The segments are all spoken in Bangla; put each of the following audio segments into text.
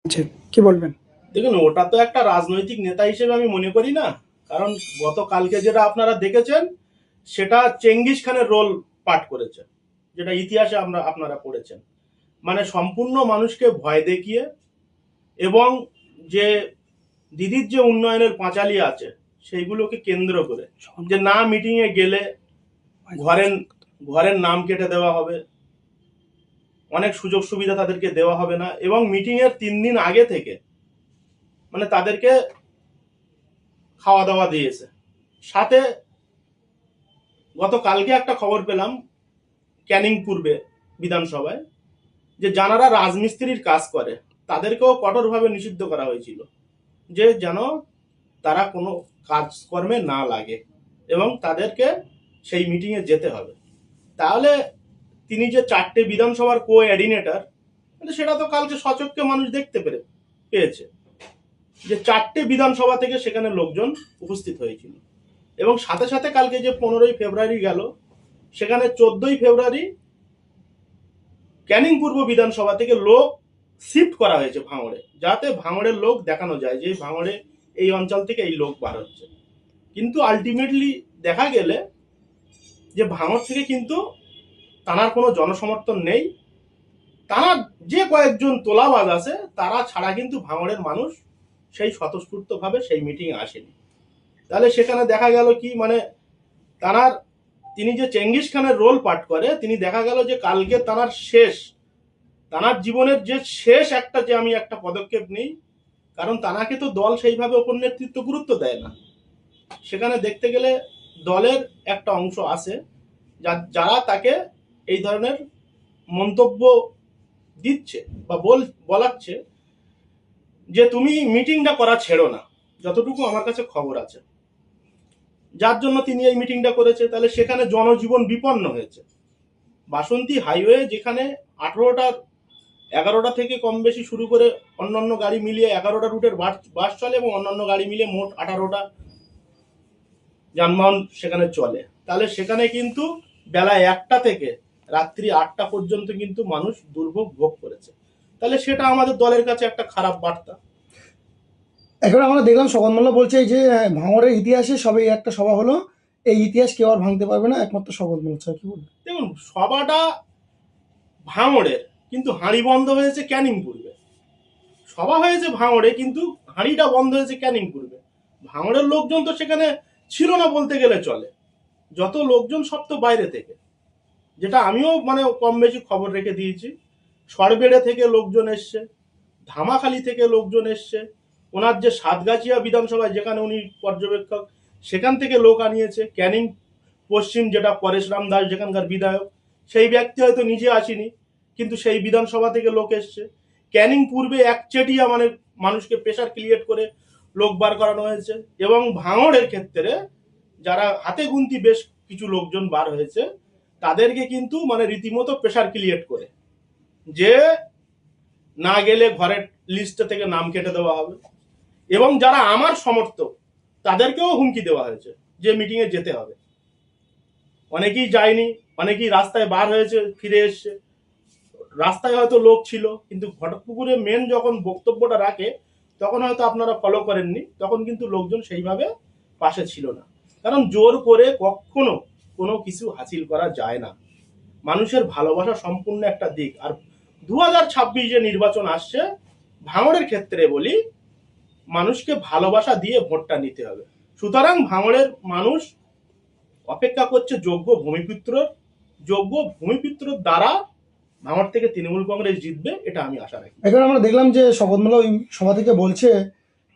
আচ্ছা, কি বলবেন? দেখুন, ওটা তো একটা রাজনৈতিক নেতা হিসেবে আমি মনে করি না। কারণ গতকালকে যেটা আপনারা দেখেছেন, সেটা চেঙ্গিস খানের রোল পাঠ করেছে, যেটা ইতিহাসে আপনারা পড়েছেন। মানে সম্পূর্ণ মানুষকে ভয় দেখিয়ে, এবং যে দিদির যে উন্নয়নের পাঁচালী আছে সেইগুলোকে কেন্দ্র করে, যে না মিটিং এ গেলে ঘরের ঘরের নাম কেটে দেওয়া হবে, অনেক সুযোগ সুবিধা তাদেরকে দেওয়া হবে না, এবং মিটিং এর 3 দিন আগে থেকে মানে তাদেরকে খাওয়া দাওয়া দিয়েছে। সাথে গতকালকে একটা খবর পেলাম ক্যানিং পূর্বে বিধানসভায়, যে যারা রাজমিস্ত্রির কাজ করে তাদেরকেও কঠোরভাবে নিষিদ্ধ করা হয়েছিল, যে যেন তারা কোনো কাজকর্মে না লাগে এবং তাদেরকে সেই মিটিংয়ে যেতে হবে। তাহলে তিনি যে 4টে বিধানসভার কোঅর্ডিনেটর, সেটা তো কালকে সচক্ষে মানুষ দেখতে পেয়েছে, যে 4টে বিধানসভা থেকে সেখানে লোকজন উপস্থিত হয়েছিল। এবং সাথে সাথে কালকে যে 15ই ফেব্রুয়ারি গেল, সেখানে 14ই ফেব্রুয়ারি ক্যানিং পূর্ব বিধানসভা থেকে লোক শিফট করা হয়েছে ভাঙড়ে, যাতে ভাঙড়ের লোক দেখানো যায় যে ভাঙড়ে এই অঞ্চল থেকে এই লোক বার হচ্ছে। কিন্তু আলটিমেটলি দেখা গেলে যে ভাঙড় থেকে কিন্তু তানার কোনো জনসমর্থন নেই। তারা যে কয়েকজন তোলাবাজ আছে তারা ছাড়া কিন্তু ভাঙড়ের মানুষ সেই স্বতঃস্ফূর্তভাবে সেই মিটিংয়ে আসেনি। তাহলে সেখানে দেখা গেল কি, মানে তানার তিনি যে চেঙ্গিস খানের রোল পাঠ করে, তিনি দেখা গেল যে কালকে তানার জীবনের যে শেষ একটা, যে আমি একটা পদক্ষেপ নিই। কারণ তানাকে তো দল সেইভাবে ওপর নেতৃত্ব গুরুত্ব দেয় না। সেখানে দেখতে গেলে দলের একটা অংশ আছে যারা তাকে এই ধরনের মন্তব্য দিচ্ছে বা বলাচ্ছে যে তুমি মিটিংটা করা ছেড়ো না, যতটুকু আমার কাছে খবর আছে, যার জন্য তিনি এই মিটিংটা করেছে। তাহলে সেখানে জনজীবন বিপন্ন হয়েছে। বাসন্তী হাইওয়ে যেখানে 11টা থেকে কম বেশি শুরু করে অন্যান্য গাড়ি মিলিয়ে 11টা রুটের বাস চলে, এবং অন্যান্য গাড়ি মিলিয়ে মোট 18টা যানবাহন সেখানে চলে। তাহলে সেখানে কিন্তু বেলা 1টা থেকে রাত্রি 8টা পর্যন্ত কিন্তু মানুষ দুর্ভোগ ভোগ করেছে। তাহলে সেটা আমাদের দলের কাছে একটা খারাপ বার্তা। এখন আমরা দেখলাম শপথ মোল্লা বলছে এই যে ভাঙড়ের ইতিহাসে সবে একটা সভা হলো, এই ইতিহাস কেউ আর ভাঙতে পারবে না, একমাত্র শপথ মোল্লা ছাড়া। কি বলবেন? দেখুন, সভাটা ভাঙড়ের, কিন্তু হাঁড়ি বন্ধ হয়েছে ক্যানিং পূর্বে। সভা হয়েছে ভাঙড়ে, কিন্তু হাঁড়িটা বন্ধ হয়েছে ক্যানিং পূর্বে। ভাঙড়ের লোকজন তো সেখানে ছিল না বলতে গেলে চলে। যত লোকজন সব তো বাইরে থেকে, যেটা আমিও মানে কম বেশি খবর রেখে দিয়েছি। সরবেড়ে থেকে লোকজন এসছে, ধামাখালি থেকে লোকজন এসছে, ওনার যে সাতগাছিয়া বিধানসভায় যেখানে উনি পর্যবেক্ষক, সেখান থেকে লোক আনিয়েছে। ক্যানিং পশ্চিম, যেটা পরেশরাম দাস যেখানকার বিধায়ক, সেই ব্যক্তি হয়তো নিজে আসেনি, কিন্তু সেই বিধানসভা থেকে লোক এসছে। ক্যানিং পূর্বে একচেটিয়া মানে মানুষকে প্রেশার ক্রিয়েট করে লোক বার করানো হয়েছে। এবং ভাঙড়ের ক্ষেত্রে যারা হাতে গুনতি বেশ কিছু লোকজন বার হয়েছে, তাদেরকে কিন্তু মানে রীতিমতো প্রেশার ক্রিয়েট করে, যে না গেলে ঘরের লিস্ট থেকে নাম কেটে দেওয়া হবে। এবং যারা আমার সমর্থক তাদেরকেও হুমকি দেওয়া হয়েছে যে মিটিং এ যেতে হবে। অনেকেই যায়নি, অনেকেই রাস্তায় বার হয়েছে, ফিরে এসছে। রাস্তায় হয়তো লোক ছিল, কিন্তু ঘটকপুকুরে মেন যখন বক্তব্যটা রাখে তখন হয়তো আপনারা ফলো করেননি, তখন কিন্তু লোকজন সেইভাবে পাশে ছিল না। কারণ জোর করে কখনো কোনো কিছু হাসিল করা যায় না। মানুষের ভালোবাসা সম্পূর্ণ একটা দিক। আর 2026 যে নির্বাচন আসছে, ভাঙড়ের ক্ষেত্রে বলি, মানুষকে ভালোবাসা দিয়ে ভোটটা নিতে হবে। সুতরাং ভাঙড়ের মানুষ অপেক্ষা করছে যোগ্য ভূমিপুত্র দ্বারা ভাঙড় থেকে তৃণমূল কংগ্রেস জিতবে, এটা আমি আশা রাখি। এখন আমরা দেখলাম যে শপথ মোল্লা ওই সভা থেকে বলছে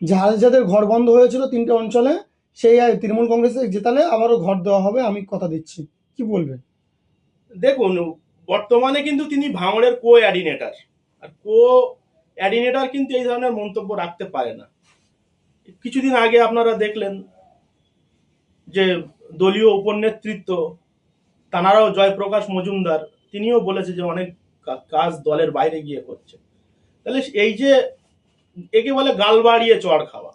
যে যাদের ঘর বন্ধ হয়েছিল 3টে অঞ্চলে, সেই তৃণমূল কংগ্রেসে জেতালে আবারও ঘর দেওয়া হবে, আমি কথা দিচ্ছি। কি বলবেন? দেখুন, বর্তমানে কিন্তু তিনি ভাঙড়ের কোঅর্ডিনেটর, আর কোঅর্ডিনেটর কিন্তু এই ধরনের মন্তব্য রাখতে পারে না। কিছুদিন আগে আপনারা দেখলেন যে দলীয় উপনেতৃত্ব তানারাও, জয়প্রকাশ মজুমদার, তিনিও বলেছে যে অনেক কাজ দলের বাইরে গিয়ে করছে। তাহলে এই যে একে বলে গাল বাড়িয়ে চড় খাওয়া,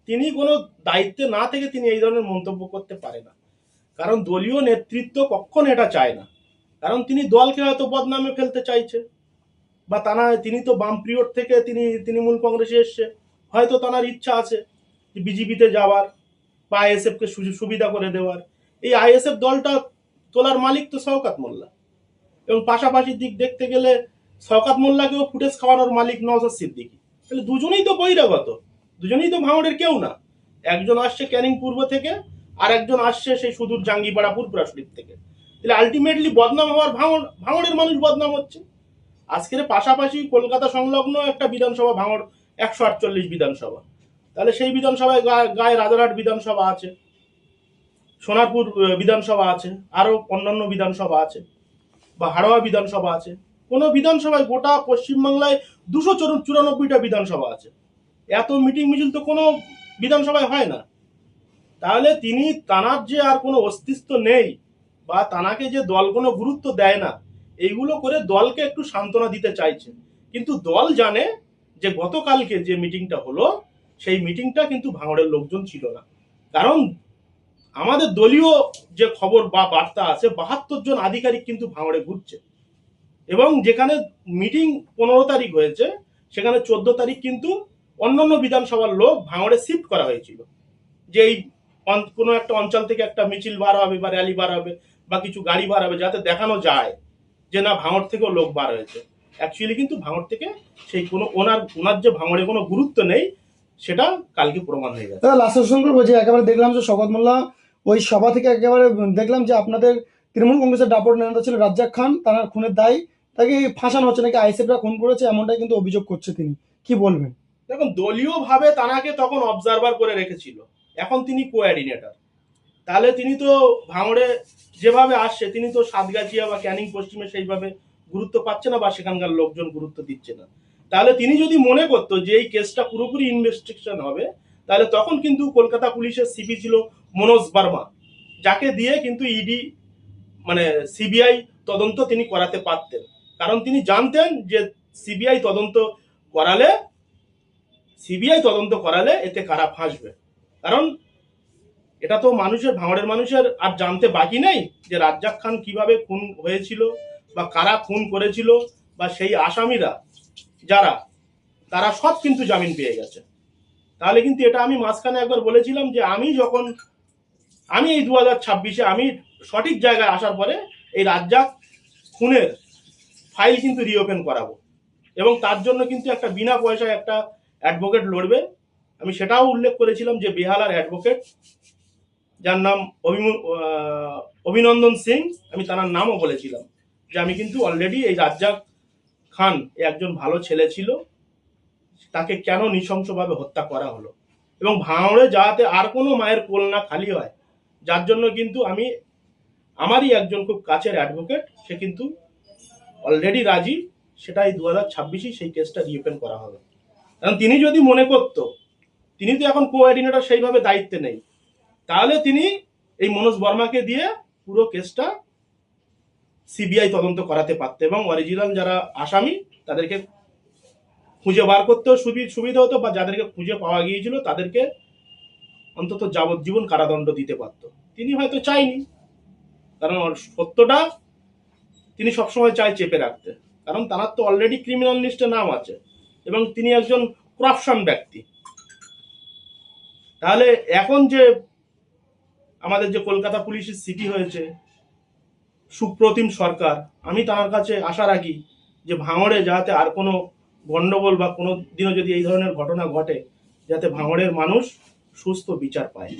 তিনি কোনো দায়িত্বে না থেকে তিনি এই ধরনের মন্তব্য করতে পারে না। কারণ দলীয় নেতৃত্ব কখনো এটা চায় না, কারণ তিনি দলকে হয়তো বদনামে ফেলতে চাইছে। বা তিনি তো বাম পিরিয়ড থেকে তিনি তৃণমূল কংগ্রেসে এসছে, হয়তো তার ইচ্ছা আছে যে বিজেপিতে যাওয়ার বা আইএসএফকে সুবিধা করে দেওয়ার। এই আইএসএফ দলটা তোলার মালিক তো শওকত মোল্লা, এবং পাশাপাশি দিক দেখতে গেলে শওকত মোল্লাকেও ফুটেজ খাওয়ানোর মালিক নওশাদ সিদ্দিকী। তাহলে দুজনেই তো বহিরাগত, দুজনেই তো ভাঙড়ের কেউ না। একজন আসছে ক্যানিং পূর্ব থেকে, আর একজন আসছে সেই সুদূর জাঙ্গিপাড়া পুরপুরা শরীফ থেকে। তাহলে আলটিমেটলি বদনাম হওয়ার ভাঙড়ের মানুষ বদনাম হচ্ছে। আজকের পাশাপাশি কলকাতা সংলগ্ন একটা বিধানসভা ভাঙড় 148 বিধানসভা, তাহলে সেই বিধানসভায় গায়ে রাজারহাট বিধানসভা আছে, সোনারপুর বিধানসভা আছে, আরো অন্যান্য বিধানসভা আছে, বা হাড়োয়া বিধানসভা আছে। কোনো বিধানসভায় গোটা পশ্চিমবাংলায় 294টা বিধানসভা আছে। এত মিটিং মিছিল তো কোনো বিধানসভায় হয় না। তাহলে তানার যে আর কোনো অস্তিত্ব নেই, বা তানাকে যে দল কোনো গুরুত্ব দেয় না, এইগুলো করে দলকে একটু সান্ত্বনা দিতে চাইছে। কিন্তু দল জানে যে গতকালকে যে মিটিংটা হলো, সেই মিটিংটা কিন্তু ভাঙড়ের লোকজন ছিল না। কারণ আমাদের দলীয় যে খবর বা বার্তা আছে, 72 জন আধিকারিক কিন্তু ভাঙড়ে ঘুরছে, এবং যেখানে মিটিং 15 তারিখ হয়েছে, সেখানে 14 তারিখ কিন্তু অন্যান্য বিধানসভার লোক ভাঙড়ে শিফট করা হয়েছিল, যে এই কোনো একটা অঞ্চল থেকে একটা মিছিল বার হবে বা র্যালি বার হবে বা কিছু গাড়ি বার হবে, যাতে দেখানো যায় যে না ভাঙড় থেকেও লোক বার হয়েছে। অ্যাকচুয়ালি কিন্তু ভাঙড় থেকে সেই কোনো ওনার যে ভাঙড়ে কোনো গুরুত্ব নেই, সেটা কালকে প্রমাণ হয়ে গেছে। দাদা লাস্ট প্রশ্ন করবো, যে একেবারে দেখলাম যে শওকত মোল্লা ওই সভা থেকে একেবারে দেখলাম যে আপনাদের তৃণমূল কংগ্রেসের দাপট নেতা ছিল রাজ্জাক খান, তার খুনের দায় তাকে ফাঁসানো হচ্ছে, নাকি আইএসএফরা খুন করেছে, এমনটাই কিন্তু অভিযোগ করছে তিনি। কি বলবেন? দেখুন, দলীয় ভাবে তানাকে তখন অবজারভার করে রেখেছিল, এখন তিনি কোঅর্ডিনেটর। তাহলে তিনি তো ভাঙড়ে যেভাবে আসছে, তিনি তো সাতগাছিয়া বা ক্যানিং পশ্চিমে সেইভাবে গুরুত্ব পাচ্ছে না, বা সেখানকার লোকজন গুরুত্ব দিচ্ছে না। তাহলে তিনি যদি মনে করতো যে এই কেসটা পুরোপুরি ইনভেস্টিগেশন হবে, তাহলে তখন কিন্তু কলকাতা পুলিশের সিপি ছিল মনোজ বার্মা, যাকে দিয়ে কিন্তু ইডি মানে সিবিআই তদন্ত তিনি করাতে পারতেন। কারণ তিনি জানতেন যে সিবিআই তদন্ত করালে এতে কারা ফাঁসবে। কারণ এটা তো ভাঙড়ের মানুষের আর জানতে বাকি নেই যে রাজ্জাক খান কিভাবে খুন হয়েছিল, বা কারা খুন করেছিল, বা সেই আসামিরা যারা, তারা সব কিন্তু জামিন পেয়ে গেছে। তাহলে কিন্তু এটা আমি মাঝখানে একবার বলেছিলাম যে আমি এই 2026-এ আমি সঠিক জায়গায় আসার পরে এই রাজ্জাক খুনের ফাইল কিন্তু রিওপেন করাবো, এবং তার জন্য কিন্তু একটা বিনা পয়সায় একটা অ্যাডভোকেট লড়বে। আমি সেটাও উল্লেখ করেছিলাম যে বেহালার অ্যাডভোকেট, যার নাম অভিনন্দন সিং, আমি তার নামও বলেছিলাম যে আমি কিন্তু অলরেডি এই রাজ্জাক খান একজন ভালো ছেলে ছিল, তাকে কেন নৃশংসভাবে হত্যা করা হলো, এবং ভাঙড়ে যাতে আর কোনো মায়ের কোল না খালি হয়, যার জন্য কিন্তু আমারই একজন খুব কাছের অ্যাডভোকেট, সে কিন্তু অলরেডি রাজি, সেটাই 2026-ই সেই কেসটা রিওপেন করা হবে। কারণ তিনি যদি মনে করতো, তিনি তো এখন কোঅর্ডিনেটর সেইভাবে দায়িত্বে নেই, তাহলে তিনি এই মনোজ বর্মাকে দিয়ে পুরো কেসটা সিবিআই তদন্ত করাতে পারত, এবং অরিজিনাল যারা আসামি তাদেরকে খুঁজে বার করতেও সুবিধা হতো, বা যাদেরকে খুঁজে পাওয়া গিয়েছিল তাদেরকে অন্তত যাবজ্জীবন কারাদণ্ড দিতে পারত। তিনি হয়তো চাইনি, কারণ সত্যটা তিনি সবসময় চায় চেপে রাখতে, কারণ তার তো অলরেডি ক্রিমিনাল লিস্টে নাম আছে, এবং তিনি একজন করাপশন ব্যক্তি। তাহলে এখন যে আমাদের যে কলকাতা পুলিশের সিপি হয়েছে সুপ্রতিম সরকার, আমি তার কাছে আশা রাখি যে ভাঙড়ে যাতে আর কোনো গন্ডগোল বা কোনো দিনও যদি এই ধরনের ঘটনা ঘটে, যাতে ভাঙড়ের মানুষ সুস্থ বিচার পায়।